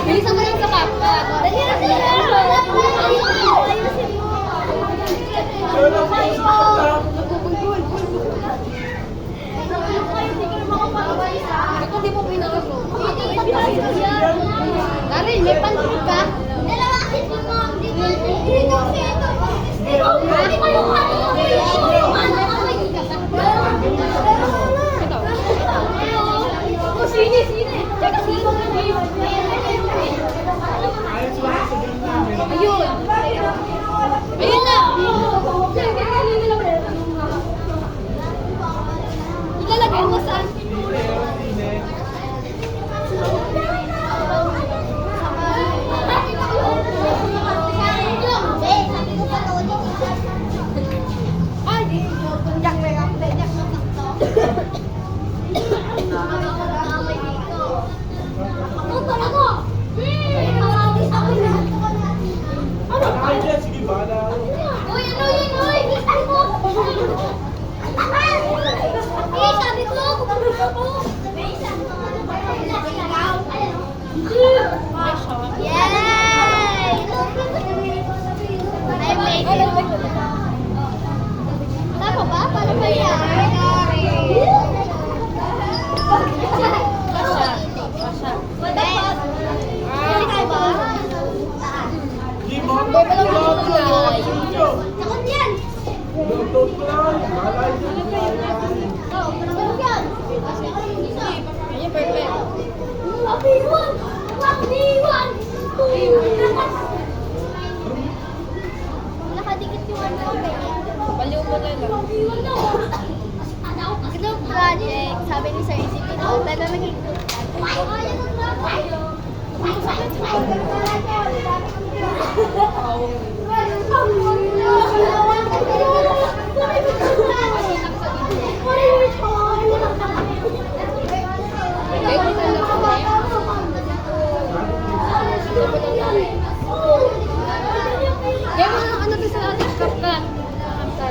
Bilisan mo lang sa kapwa. Dali na sila. Ayusin mo. Ito di mo pinakaso. Daryl, may pansin ka? Dalawasin mo mo. Dito kasi ito. Sini. Teka, sino? Ayun. Ayun na. Ilalagay mo saan? Tama ba? Paano ba yan? Nakadikit yung ano. Baliw mo na lang. Group project, sabi ni Sir Isip ito, pero naging group Kaya mo ano to sa ating kapkan?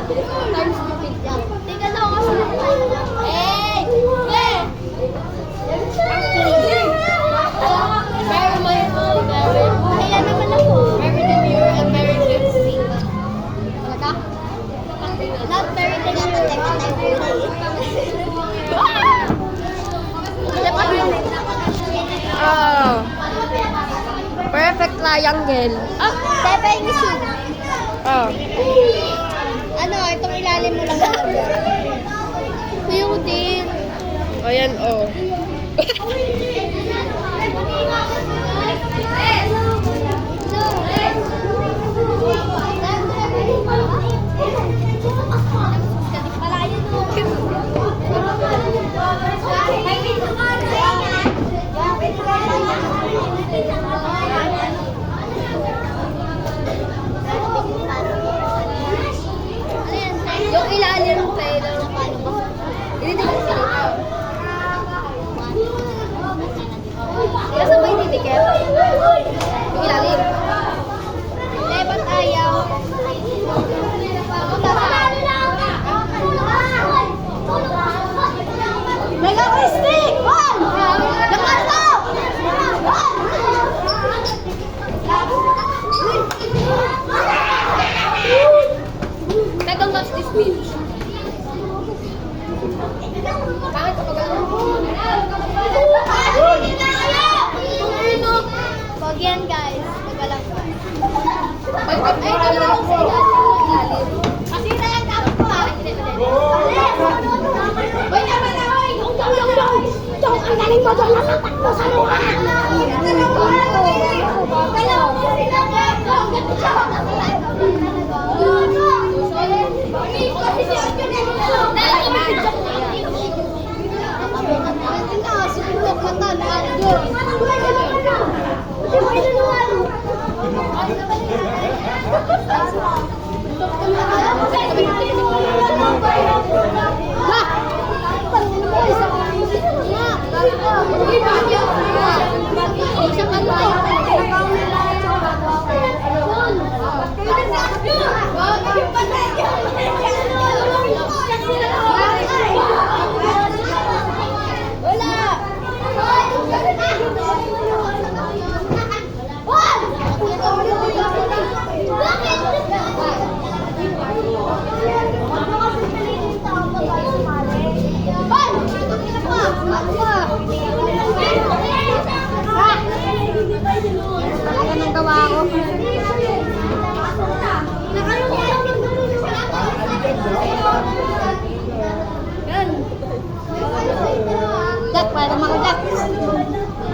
Times 15. Tingnan ako kasi. Eh! Very mindful, very. Kaya naman ako. Very demure. L. Ah! Pepe yung shoe. Ah. Ano, itong ilalim mo lang. Yung din. Ayan, oh. Yung ilalim mo pero hindi din ko sila. Kasi may titikip. Yung ilalim. Eh, ba't ayaw? Mega Christy! One! Lakas to! Second lost this speech. Bakit kapag Pag yan guys, magalang pa. Ay, talaga ako sa ilalim. Kasi na yan tapos ko ah. Uy, naman na, uy! Diyos, ang galing mo doon! Nakatakbo sa mukha! Dalawa mo sila! Ganito siya! Jack, para maka-Jack.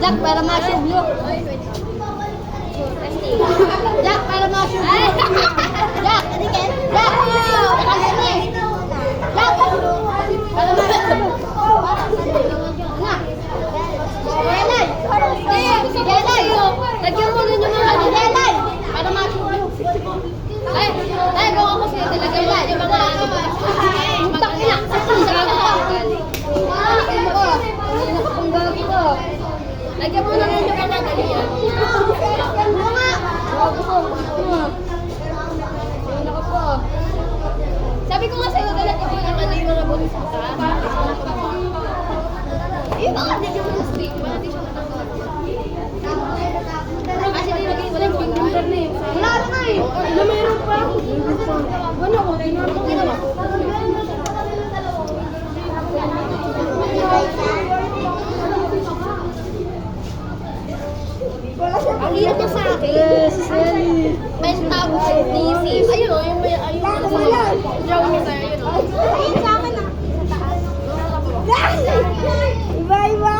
Jack, para ma-sublo. Jack, para ma-sublo. Jack, Jack, Jack, para ma-sublo. Lagyan mo rin yung mga Jelay! Para ma-sublo. Ay, gawa ko sila. Lagyan mo yung mga Utak niya! Lagyan mo na rin yung mga ganyan. Sabi ko nga sa'yo, dalagyan mo yung ano yung mga bulis sa yung mga lagyan mo na stick. Wala di siya matanggal. Kasi nilagay mo lang yung finger na eh. Wala nga eh. Na mayroon pa. Ano ko? Ang ginawa ko. Ang hirap niya sa akin. Yes, May tawag sa thesis. Ayun o, yung may ayun. Draw niya sa'yo, ayun o. Ayun sa akin na. Iba-iba.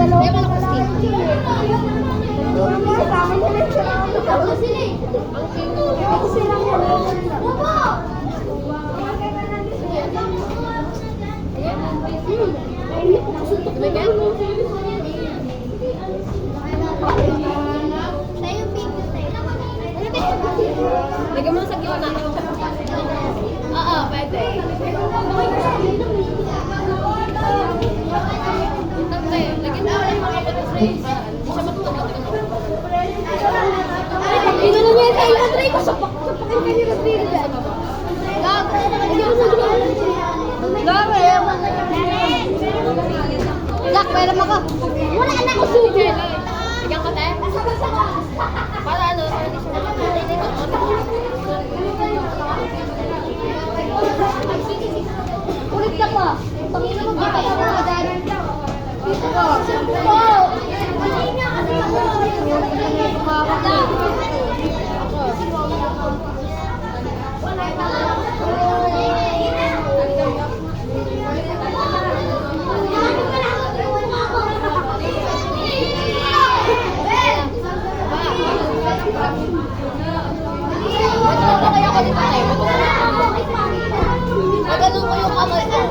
Kaya pala ko stick. Ako sila eh. Ang tingin. Demikian? Lagyan mo sa gitna. Oo, pwede. Lagyan mo yung mga kapatid. Hindi siya matutulog. Ino na niya tayo na try ko sa pakin kayo na try ko. Gag. Jack, pera mo ka. Wala na ako sugi. Bigyan ka tayo. Para ano, para di siya ulit ka pa. Panginoon mo ba? Maganon ko yung kamay ko.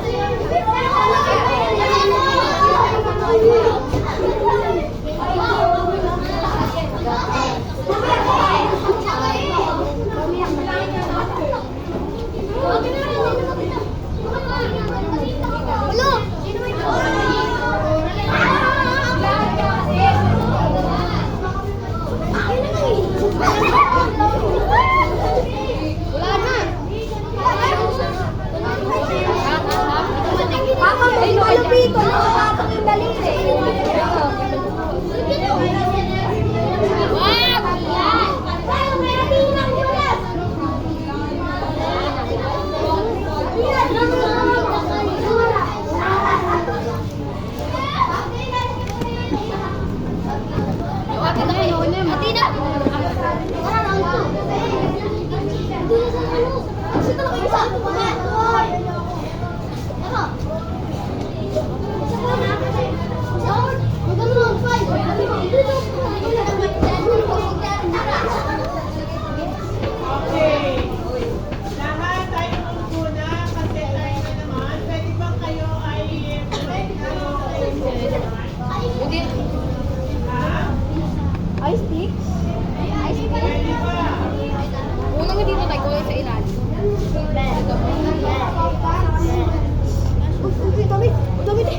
Lahat tayo muna kasi tayo na naman. Pwede ba kayo ay Ice sticks? Ice sticks? pwede ba? Unang dito tayo kulay sa ilalim. Dami eh.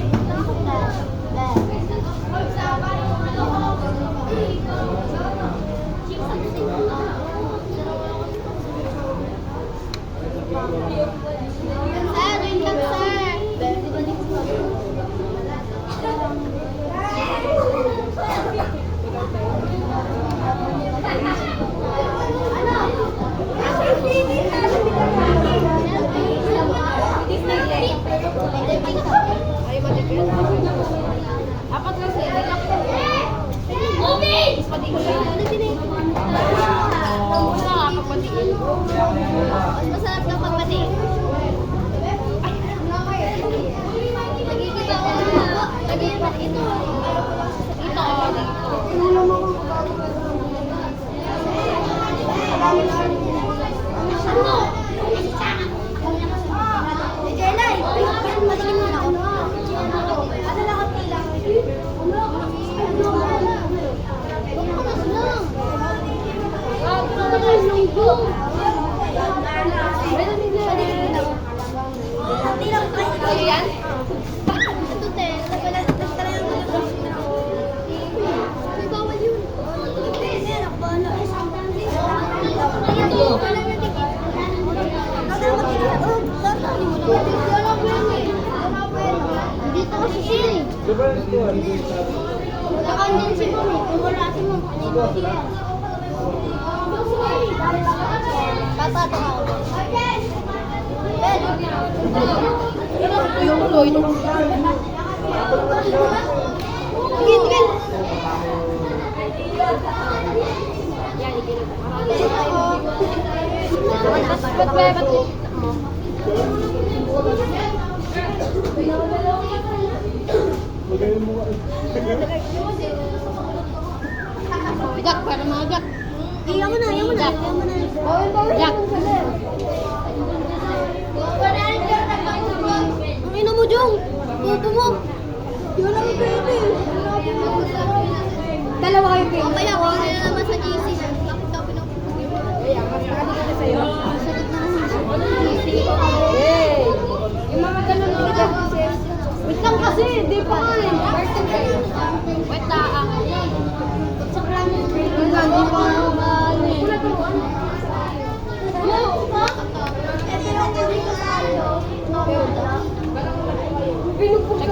Ayaw matipid. Apat lang sa ilalim. Mas patigil. Wala ka patigil. Masarap na pagpating. Nagigita ko na. Nagigita ito. Ito. Ano yan? Ito te, nagkalayan ko lang. May bawal yun. Meron ba na? Ito, wala na tikit. Dito kasi siya eh. Nakaandyan si Mami. Wala si Mami. Papato ako. Yung tuloy. Tigil, tigil. Jack, para mga Jack. Iyan mo na, iyan mo na. Jack. Ang ina mo, Jong. Tuto mo. Yun ang pwede. Dalawa kayo pwede. Mamaya, pwede na naman sa GC. Bakit daw Yung mga ganun na Jack. Wait lang kasi, di pa. Wait lang. Sa krami. Yun lang, di pa.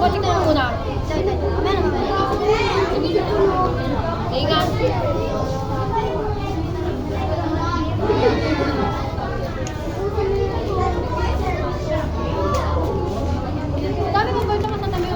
Check mo muna. Ingat. Dami ko ba ito katatabi?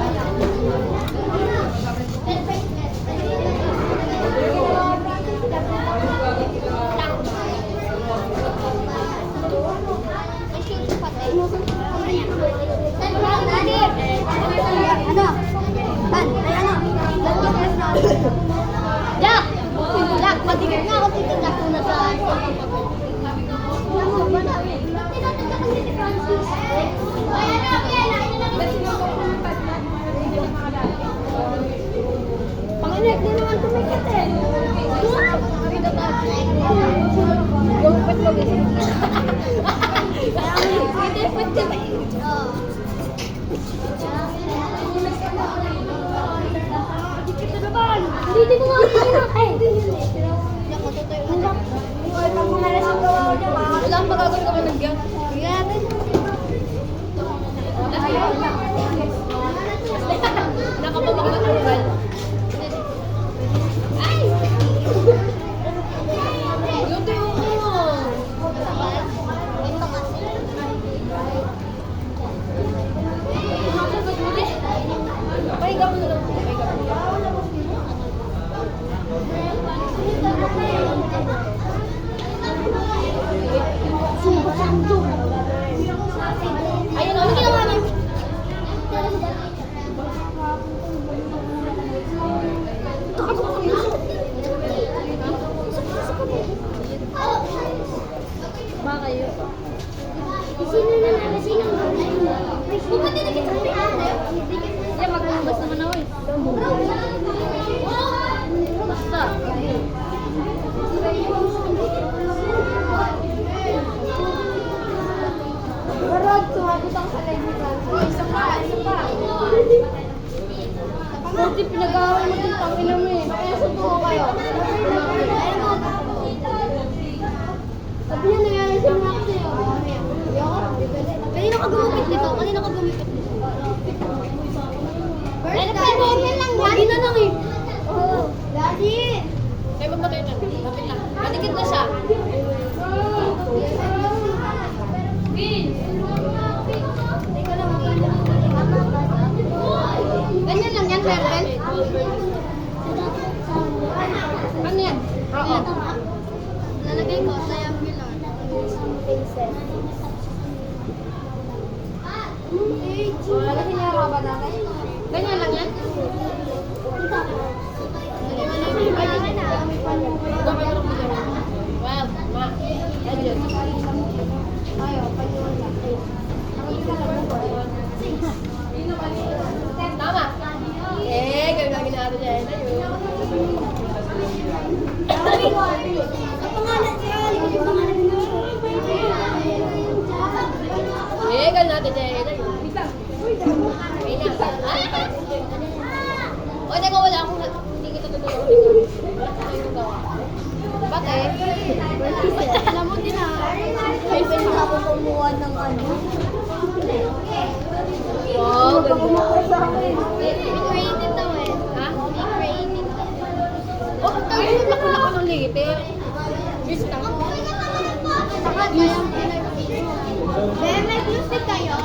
Gupit mo guys. Hindi mo nga Wala akong magagawin ka malagyan. Nakapamagpatunggal. Ay! Yung tuyo ko. Pahiga mo na lang. Pahiga mo. Ayun, ano ginawa niyo? Ba kayo? Sino na namin? Sino na namin? Pupunta na kita sa tayo. Kaya maglabas naman ako eh. Basta. Barod, sumabot ang salay ni Francis. Isa pa, isa pa. Kasi pinag-aaway mo din pang inom eh. Kaya suntuko kayo. Sabi niya nangyari siya mga kasi. Kanina ka gumupit nito. Kanina ka gumupit nito. First time. Lagi na lang eh. Daddy! Kaya magpatay na. Lapit lang. Matikit na siya. Ganyan lang yan, Ferrell. Ano yan? Oo. Lalagay ko sa triangular. Lalagyan niya roba natin. Ganyan lang yan? Wow, ma. Ayun. Tama. Gagawin natin yan. Ang pangalan siya. Yung pangalan niya. Gagawin natin yan. O, teka, wala akong... Hindi kita tutulungan. Bakit? Alam mo din pwede na ako kumuha ng ano. Wow, ganda. Creative daw eh. Ha? Creative. Oh, tayo yung lako-lako ng liter. Diyos ka. Saka yung may glue stick kayo?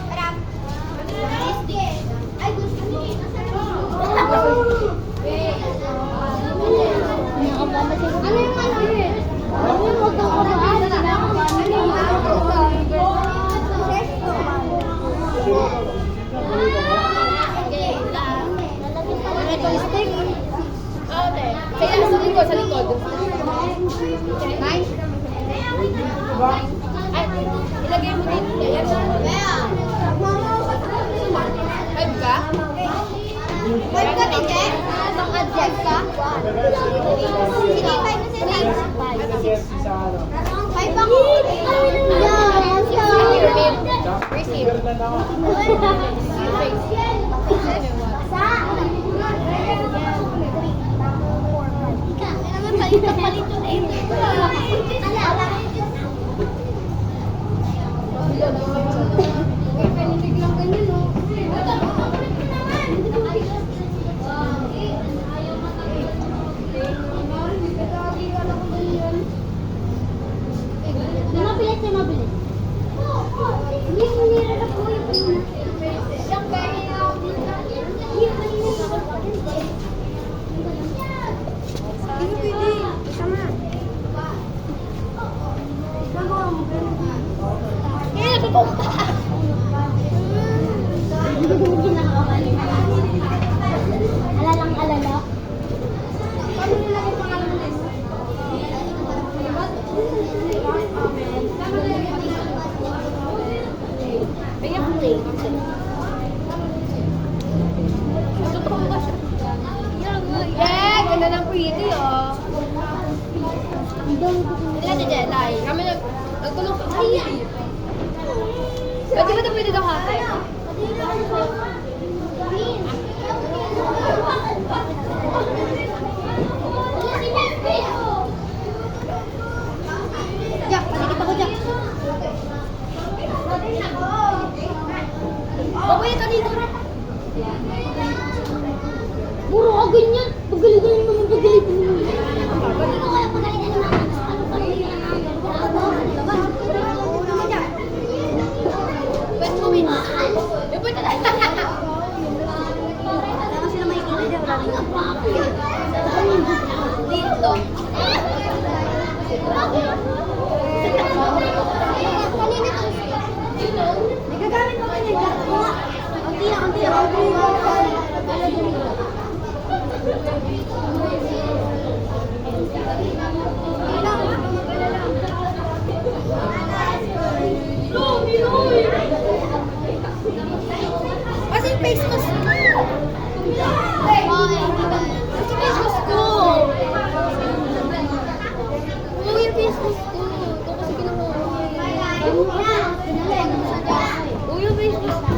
Para glue stick. Ay, glue stick. Ano yung ano yun? Ano yung huwag kang kumaan? Ano yung stick? Ah, okay. Sa likod, sa likod. Nice. Ay, ilagay mo dito. Ayan. Five ka? Five ka din, Jen? Pang-adject ka? Sige, five na sila. Five ako. Receive. Mabilis na mabilis. Hindi na po yung Sila ni Jelay. Kami nagtulong sa kami. Pwede ba ito pwede daw hati? Jack, paligid ako, Jack. Baboy, ito dito. Puro ka ganyan. Pagaling-galing naman, pagaling-galing. Pwede mo win. Pwede na. Kasi na may kilay dito. Nagagamit mo kanina. Ang tira. Kasi yung face mask ko. Kasi face mask ko. Oo, yung face mask ko. Ito kasi ginawa ko. Oo, yung face mask ko.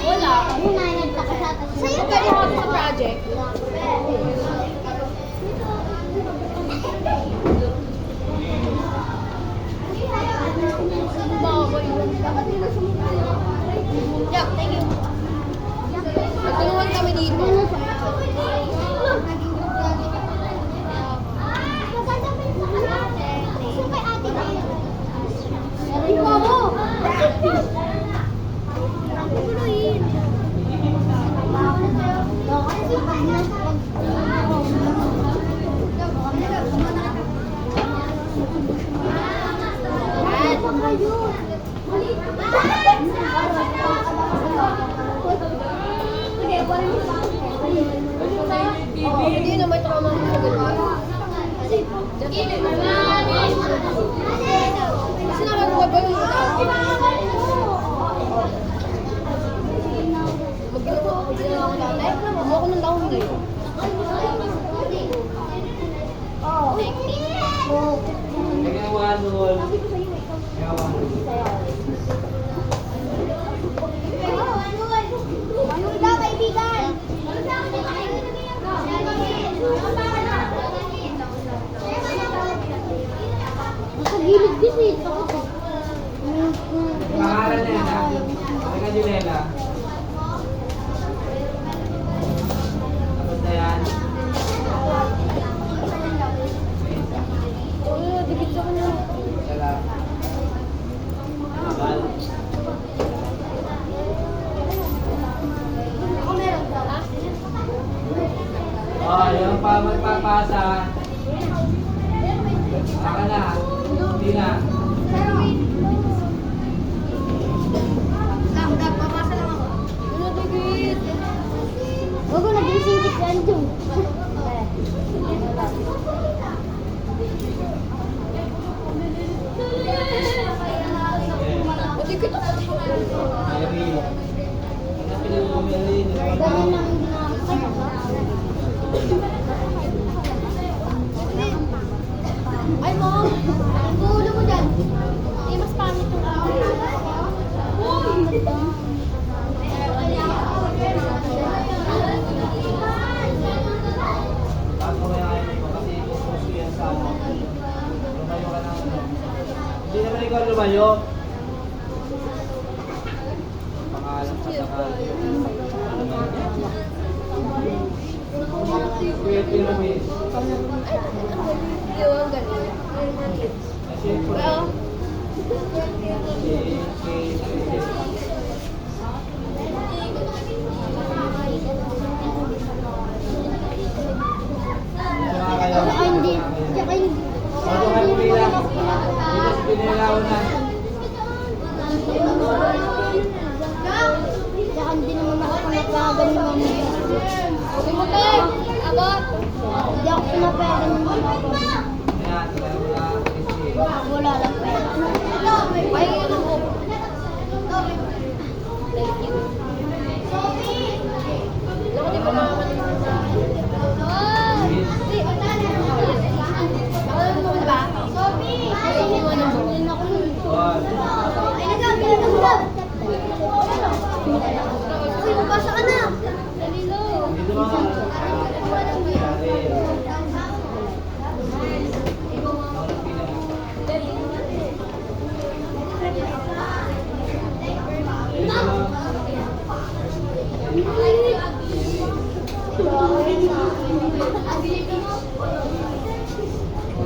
Wala. Sa'yo ka rin ako sa project. Yeah, thank you. Magtulungan kami dito. Hindi na may trauma mo sa ganun. Kasi nakakuha ba yung mag-ginawa ako dati. Gumawa ko ng taon na yun. Gilid kasi. Pangalan na yan, ha? Teka, Julela. Tapos na yan. Dikit sa kanya. Tala. Bal. Ako meron ka? Oh, yung pa magpapasa. Saka na. Hindi na. Papasa lang ako. Ano, dikit? Huwag ko naging singkit yan, Jum. Dikit ako. Mary. Hanapin mo Mary. Ganyan lang yung ginagawa. Ay, Mom! Ang gulo mo dyan. Eh, mas pangit yung ako. Uy! Bago kaya kayo mo kasi gusto yan sa lumayo ka ng ano. Hindi naman ikaw lumayo. Pangalan pa sa kayo. Pwede namin. Yung ganun. Kasi po. Oo. Tsaka hindi. Tsaka hindi. Bago kayo pila. Dito sa pinilaw na. Tsaka hindi naman ako pinapagan ni Mami. Sabi mo, Pe! Abot! Hindi ako pinapagan ni Mami. Kaya, tingnan mo lang. Wala lang pera. Ay, ano ko? bawal. Ay, nagagawin. Uy, mabasa ka na. Dalilo. Dito mga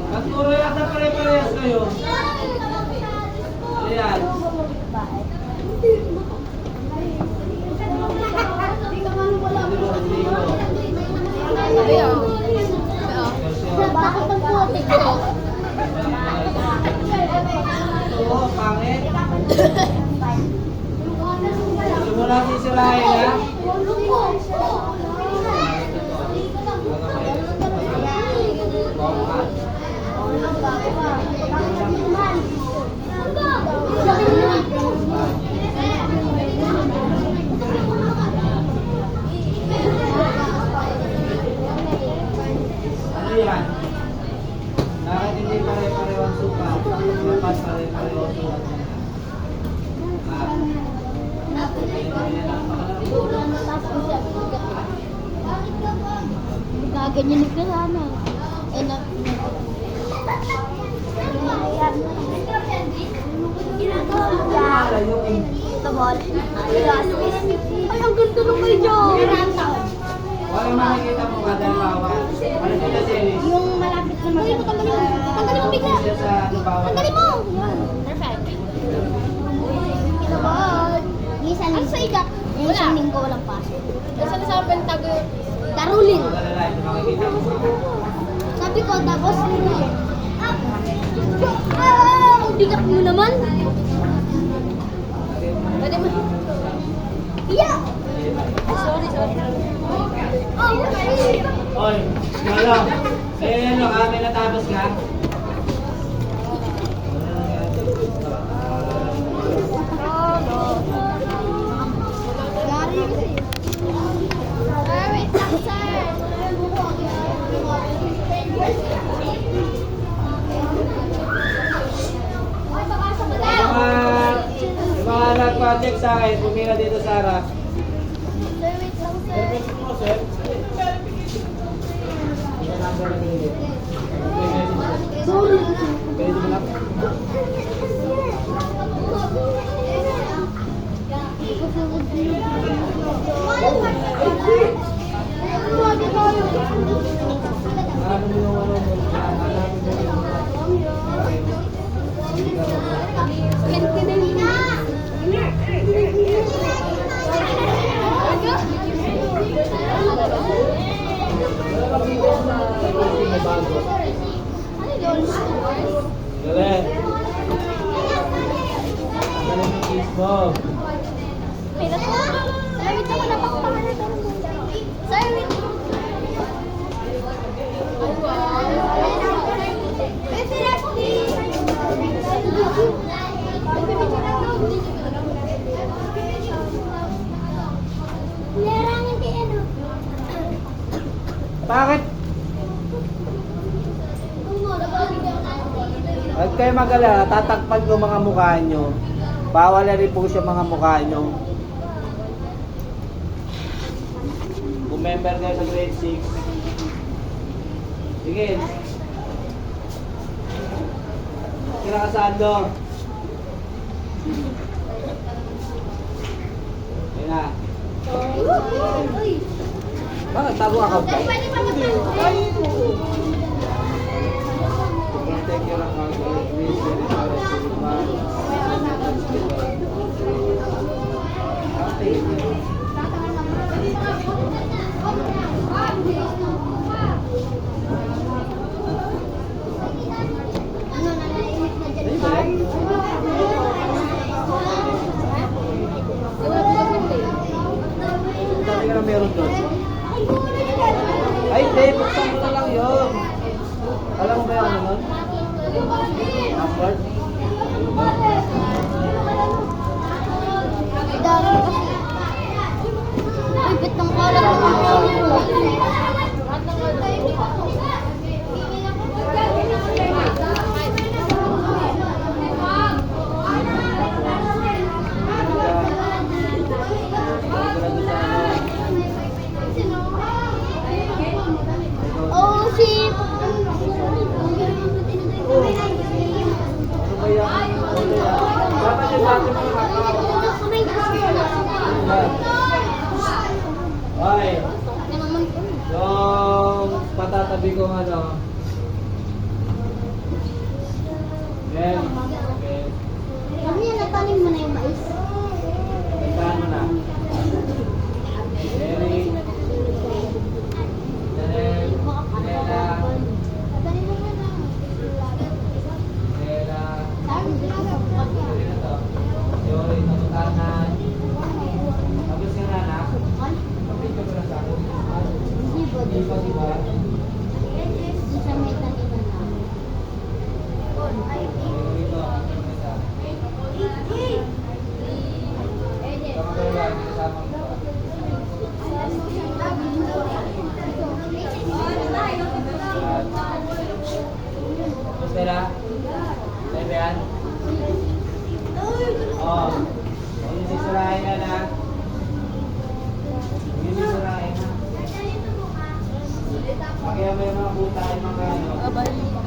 at puro yata pare-parehas kayo. Ayan. Bakit ang puti ko? Oo, pangit. Gusto mo lang sisirahin, ha? Ano yan? Bakit hindi pare-pareho ang sukat? Dapat pare-pareho ang sukat. Gaganyan ka sana. Eh, na... Tabol. Ay, ang ganda ng medyo. Wala makikita mo ka dahil bawal. Ano dito series? Yung malapit na mag... Tanggalin mo. Tanggalin mo bigla. Siya sa ano bawal. Tanggalin mo. Perfect. Tabol. Ano sa iga? Yung isang linggo walang pasok. Saan sa Pentago? Darulin. Wala na ito makikita mo. Sabi ko, tapos... Ah! Ang bigat mo naman. Pwede mo. Yeah! Sorry. Oh, okay. Oy, Lolo. Eh, ano ka? May natapos ka? Gary kasi. Wait lang, sir. Yung mga nag-project sa akin, pumila dito sa harap. Sir, wait lang, sir. Perfect mo, sir. Pwede mo lang. Ano mo yung ano mo? Galing. Galing yung kiss mo. Sir, wait lang, napakpakan na ito. Sir, wait. Bakit? Huwag kayo mag-alala, tatakpan yung mga mukha nyo. Bawal na rin po siya mga mukha nyo. Kung member kayo sa grade 6. Sige. Kira ka saan do? Yan na. Bakit tago account ba? Pwede pa naman. Protect your account. Please verify Ano, nanaimik na dyan. Ayun ba yan? Sabi ka na meron doon. Ay, hindi. Buksan mo na lang yun. Alam mo ba yung ano nun? Password? Dami kasi. Uy, bit ng kalat ng sabi ko ano. Well, okay. Kami yan, natanim mo na yung mais. Tandaan mo na. Eric, Janel, Nela, Natanim mo na. Nela, Sabi, sino to? Yori, Tatutanan. Tapos yung anak, picture ko na sa akin. Hindi ba? Hindi pa, di ba? Hindi siya may taniman na. Dito, isa. Tama ko yan, kasama ko. Tapos nila? Live yan? Oo. Yung sisirahin na na. Yung sisirahin na. Kaya may mga buta, mga ano.